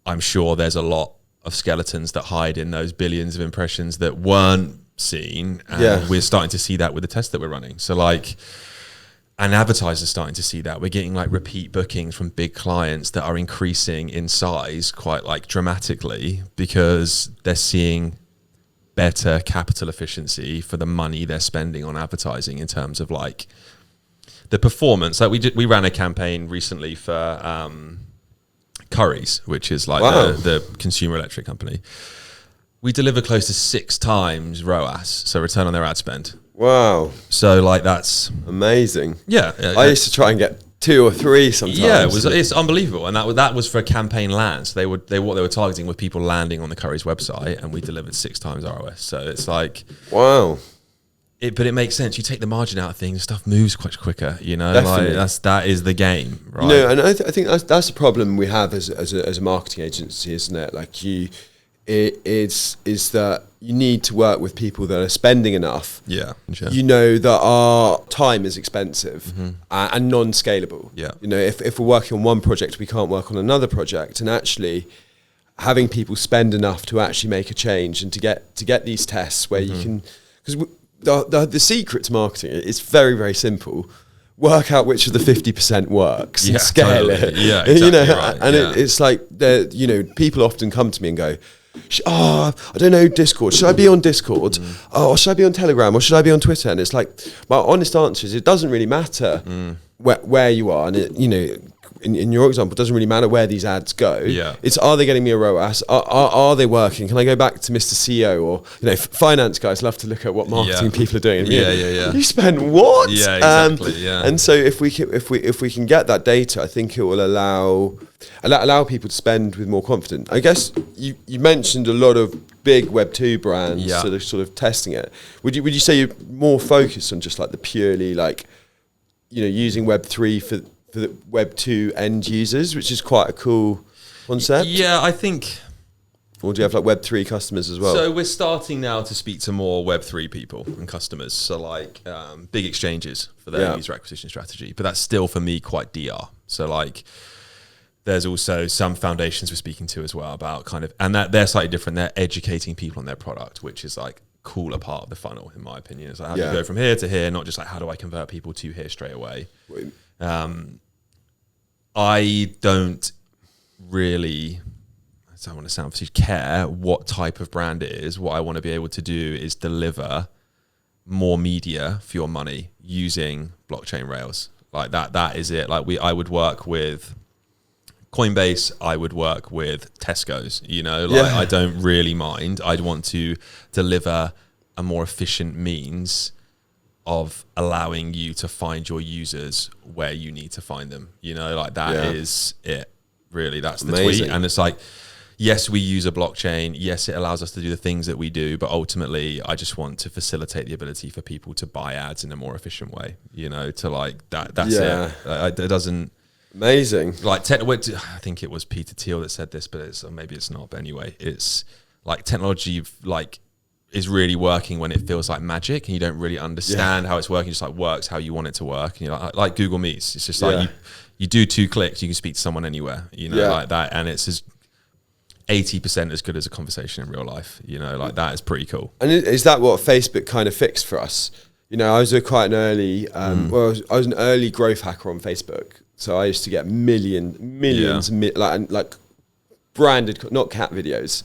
I'm sure there's a lot of skeletons that hide in those billions of impressions that weren't seen. And we're starting to see that with the test that we're running. So like, and advertisers starting to see that. We're getting like repeat bookings from big clients that are increasing in size quite like dramatically because they're seeing better capital efficiency for the money they're spending on advertising in terms of like the performance. Like we ran a campaign recently for Currys, which is like the consumer electric company. We deliver close to 6 times ROAS, so return on their ad spend. Wow. So like that's amazing. Yeah. I used to try and get 2 or 3 sometimes. Yeah, it's unbelievable. And that was for a campaign land. So what they were targeting were people landing on the Currys website, and we delivered 6 times ROS. So it's like, wow. But it makes sense. You take the margin out of things, stuff moves quite quicker, you know. Definitely. Like that is the game, right? You know, and I think that's the problem we have as a marketing agency, isn't it? Like is that you need to work with people that are spending enough. Yeah, sure. You know that our time is expensive and non-scalable. Yeah. You know, if we're working on one project, we can't work on another project, and actually having people spend enough to actually make a change and to get these tests where you can, because the secret to marketing is very, very simple. Work out which of the 50% works and scale it. Yeah, exactly, you know, right. And it's like, you know, people often come to me and go, I don't know Discord. Should I be on Discord? Or should I be on Telegram? Or should I be on Twitter? And it's like, my honest answer is it doesn't really matter where you are. And it, you know, in your example, it doesn't really matter where these ads go. Yeah. It's, are they getting me a ROAS? Are they working? Can I go back to Mr. CEO? Or, you know, finance guys love to look at what marketing people are doing. Yeah. You spend what? Yeah, exactly. And so if we can get that data, I think it will allow people to spend with more confidence. I guess you mentioned a lot of big Web2 brands that are sort of testing it. Would you say you're more focused on just like the purely like, you know, using Web3 for the Web2 end users, which is quite a cool concept? Yeah, I think Or do you have like Web3 customers as well? So we're starting now to speak to more Web3 people and customers. So like big exchanges for their user acquisition strategy. But that's still for me quite DR. So like there's also some foundations we're speaking to as well about kind of, and that they're slightly different. They're educating people on their product, which is like cooler part of the funnel in my opinion. It's like how do you go from here to here, not just like how do I convert people to here straight away. I don't really, I don't want to sound care what type of brand it is. What I want to be able to do is deliver more media for your money using blockchain rails. Like that is it. Like I would work with Coinbase, I would work with Tesco's, you know, like I don't really mind. I'd want to deliver a more efficient means of allowing you to find your users where you need to find them, you know, like that is it really. That's the tweet. And it's like, yes, we use a blockchain. Yes, it allows us to do the things that we do, but ultimately I just want to facilitate the ability for people to buy ads in a more efficient way, you know, to like that's it. It doesn't, amazing. Like I think it was Peter Thiel that said this, but it's, or maybe it's not. But anyway, it's like technology like is really working when it feels like magic, and you don't really understand how it's working. It just like works how you want it to work. And you're like Google Meets. It's just like you do 2 clicks, you can speak to someone anywhere. You know, like that, and it's as 80% as good as a conversation in real life. You know, like that is pretty cool. And is that what Facebook kind of fixed for us? You know, I was quite an early, I was an early growth hacker on Facebook. So I used to get millions, like branded, not cat videos.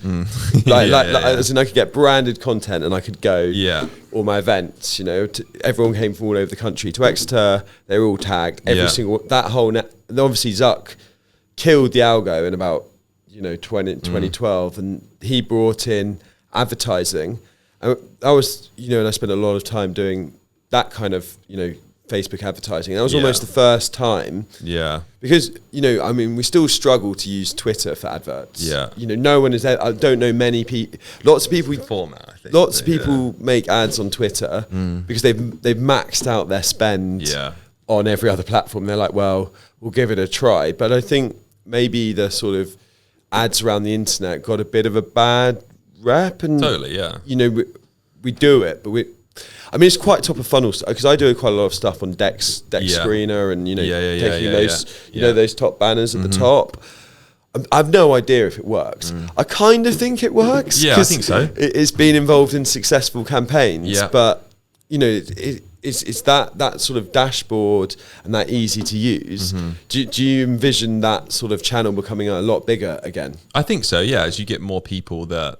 As in I could get branded content and I could go all my events, you know, everyone came from all over the country to Exeter. They were all tagged, every single, that whole obviously Zuck killed the algo in about, you know, 2012, and he brought in advertising. And I was, you know, and I spent a lot of time doing that kind of, you know, Facebook advertising. And that was almost the first time. Yeah. Because, you know, I mean, we still struggle to use Twitter for adverts. Yeah. You know, no one is there. I don't know many people. Lots of people. Format, I think. Lots of people make ads on Twitter because they've maxed out their spend on every other platform. They're like, well, we'll give it a try. But I think maybe the sort of ads around the internet got a bit of a bad rep. And you know, we do it, but I mean, it's quite top of funnel because I do quite a lot of stuff on Dex Screener, and you know, taking those, you know, those top banners at the top. I've no idea if it works. I kind of think it works. Yeah, I think so. It's been involved in successful campaigns, but you know, it's that sort of dashboard and that easy to use. Do you envision that sort of channel becoming a lot bigger again? I think so. Yeah, as you get more people that.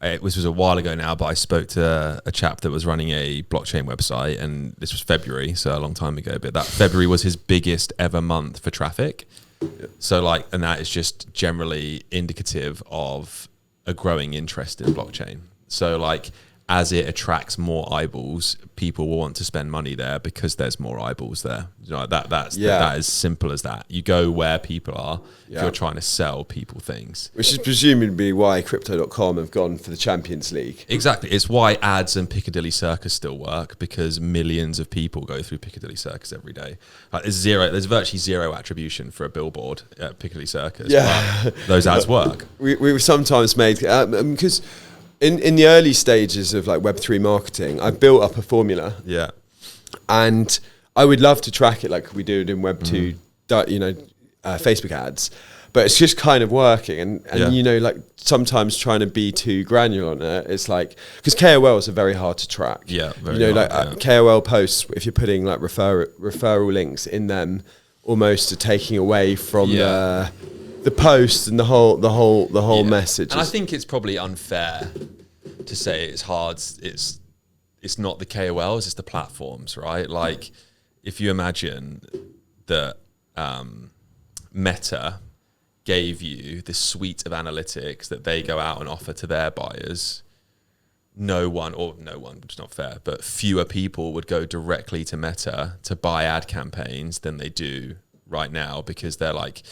It was a while ago now, but I spoke to a chap that was running a blockchain website, and this was February, so a long time ago, but that February was his biggest ever month for traffic. So like, and that is just generally indicative of a growing interest in blockchain. So like, as it attracts more eyeballs, people will want to spend money there because there's more eyeballs there. You know, that's as simple as that. You go where people are if you're trying to sell people things. Which is presumably why Crypto.com have gone for the Champions League. Exactly. It's why ads and Piccadilly Circus still work, because millions of people go through Piccadilly Circus every day. Like there's virtually zero attribution for a billboard at Piccadilly Circus. Yeah. But those ads work. We were sometimes made, because... In the early stages of like Web3 marketing, I built up a formula. Yeah. And I would love to track it like we do in Web2, you know, Facebook ads. But it's just kind of working. And you know, like sometimes trying to be too granular on it, it's like, because KOLs are very hard to track. Yeah. Very you know, hard, like KOL posts, if you're putting like referral links in them, almost are taking away from the post and the whole message. And I think it's probably unfair to say it's hard. It's not the KOLs, it's the platforms, right? Like if you imagine that Meta gave you this suite of analytics that they go out and offer to their buyers, no one, which is not fair, but fewer people would go directly to Meta to buy ad campaigns than they do right now, because they're like,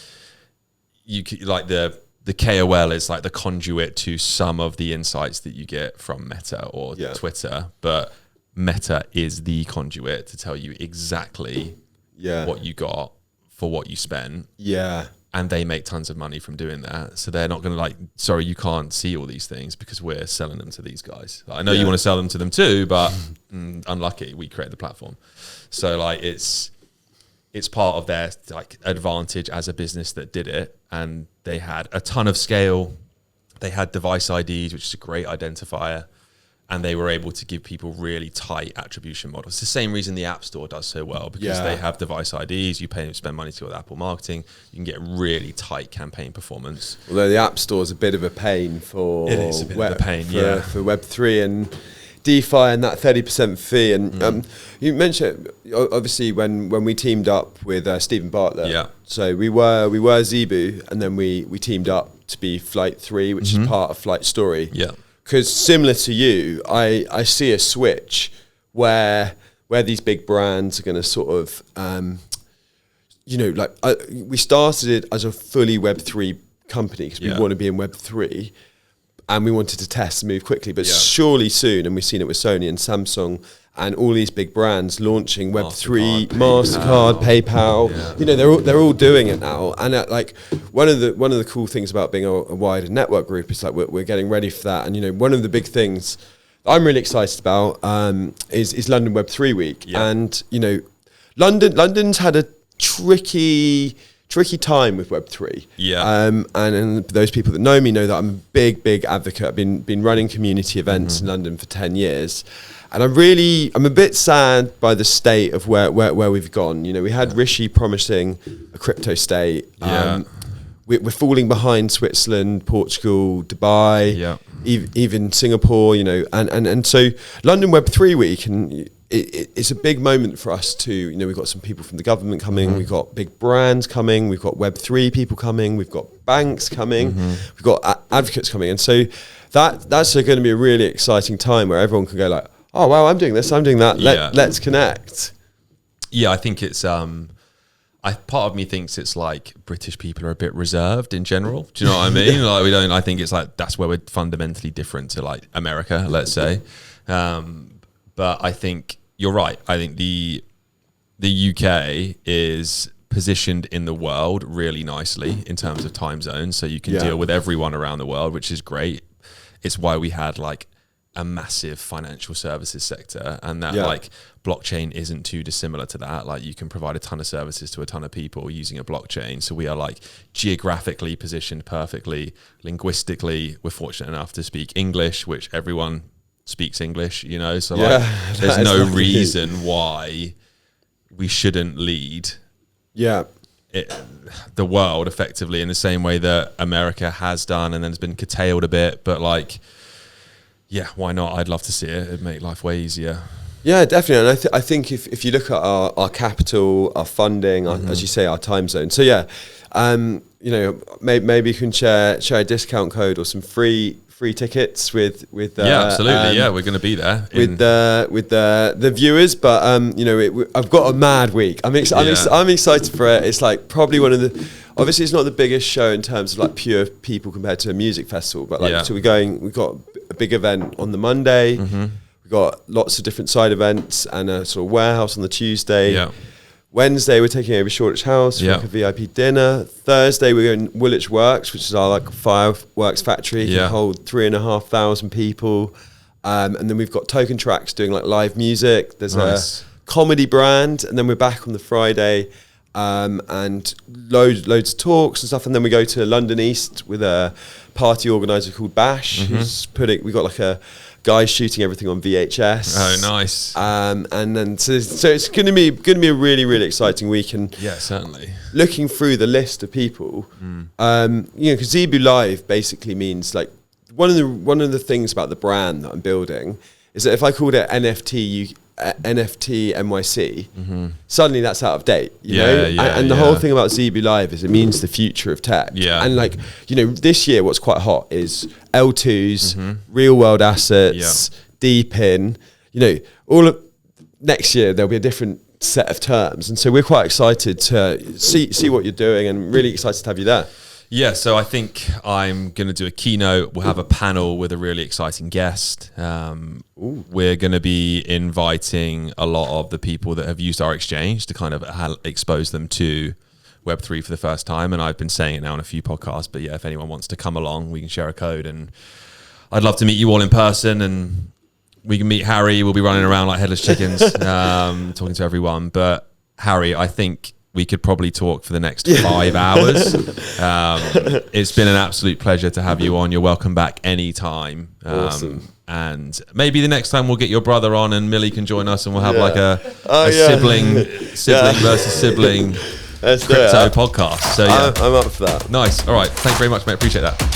like the KOL is like the conduit to some of the insights that you get from Meta or Twitter, but Meta is the conduit to tell you exactly what you got for what you spent. Yeah. and they make tons of money from doing that. So they're not going to like, sorry, you can't see all these things because we're selling them to these guys. I know you want to sell them to them too, but unlucky, we create the platform. So like it's part of their like advantage as a business that did it, and they had a ton of scale. They had device IDs, which is a great identifier, and they were able to give people really tight attribution models. It's the same reason the App Store does so well, because they have device IDs. You spend money to go with Apple marketing, you can get really tight campaign performance. Although the App Store is a bit of a pain for it is a bit of a pain, for Web3 and DeFi and that 30% fee. And you mentioned obviously when we teamed up with Stephen Bartlett. So we were Zebu, and then we teamed up to be Flight3, which is part of Flight Story. Because similar to you, I see a switch where these big brands are going to sort of, we started it as a fully Web3 company because we want to be in Web3, and we wanted to test and move quickly. But surely soon, and we've seen it with Sony and Samsung and all these big brands launching Web3, MasterCard, PayPal. You know, they're all doing it now. And like one of the cool things about being a wider network group is like we're getting ready for that. And you know, one of the big things I'm really excited about is London Web3 Week. And you know, London's had a tricky time with Web3. And those people that know me know that I'm a big advocate. I've been running community events in London for 10 years. And I'm a bit sad by the state of where we've gone. You know, we had Rishi promising a crypto state. We're falling behind Switzerland, Portugal, Dubai, even Singapore, you know. And so London Web3 Week, and it's a big moment for us too. You know, we've got some people from the government coming, we've got big brands coming, we've got Web3 people coming, we've got banks coming, we've got advocates coming. And so that's going to be a really exciting time where everyone can go like, oh wow, I'm doing this, I'm doing that. Let's connect. Yeah, I think it's part of me thinks it's like British people are a bit reserved in general. Do you know what I mean? Like I think it's like that's where we're fundamentally different to like America, let's say. But I think you're right. I think the UK is positioned in the world really nicely in terms of time zones, so you can deal with everyone around the world, which is great. It's why we had like a massive financial services sector, and that like blockchain isn't too dissimilar to that. Like you can provide a ton of services to a ton of people using a blockchain. So we are like geographically positioned perfectly. Linguistically, we're fortunate enough to speak English, which everyone speaks English, you know, so like there's no reason why we shouldn't lead the world effectively in the same way that America has done and then has been curtailed a bit. But like, yeah, why not? I'd love to see it. It'd make life way easier. Yeah, definitely. And I think if you look at our capital, our funding, as you say, our time zone. So yeah, you know, maybe you can share a discount code or some free tickets with absolutely. We're going to be there with the viewers. But you know, I've got a mad week. I'm excited for it. It's like probably one of the. Obviously, it's not the biggest show in terms of like pure people compared to a music festival, but like so we've got a big event on the Monday. We've got lots of different side events and a sort of warehouse on the Tuesday. Wednesday, we're taking over Shoreditch House for like a VIP dinner. Thursday, we're going Woolwich Works, which is our like fireworks factory. It can hold 3,500 people. And then we've got Token Tracks doing like live music. There's a comedy brand, and then we're back on the Friday. And loads of talks and stuff, and then we go to London East with a party organizer called Bash, who's we got like a guy shooting everything on VHS. Oh, nice. And then so it's going to be a really, really exciting week. And certainly looking through the list of people, you know, because Zebu Live basically means like one of the things about the brand that I'm building is that if I called it NFT NYC, suddenly that's out of date, you know? And the whole thing about Zebu Live is it means the future of tech. And like, you know, this year what's quite hot is L2s, real world assets, deep in, you know, all of next year there'll be a different set of terms. And so we're quite excited to see what you're doing, and really excited to have you there. Yeah, so I think I'm going to do a keynote. We'll have a panel with a really exciting guest. We're going to be inviting a lot of the people that have used our exchange to kind of expose them to Web3 for the first time, and I've been saying it now on a few podcasts, but yeah, if anyone wants to come along, we can share a code, and I'd love to meet you all in person, and we can meet Harry. We'll be running around like headless chickens, talking to everyone. But Harry, I think we could probably talk for the next 5 hours. It's been an absolute pleasure to have you on. You're welcome back anytime. Awesome. And maybe the next time we'll get your brother on, and Millie can join us, and we'll have like a sibling versus sibling crypto podcast. So yeah, I'm up for that. Nice. All right. Thank you very much, mate. Appreciate that.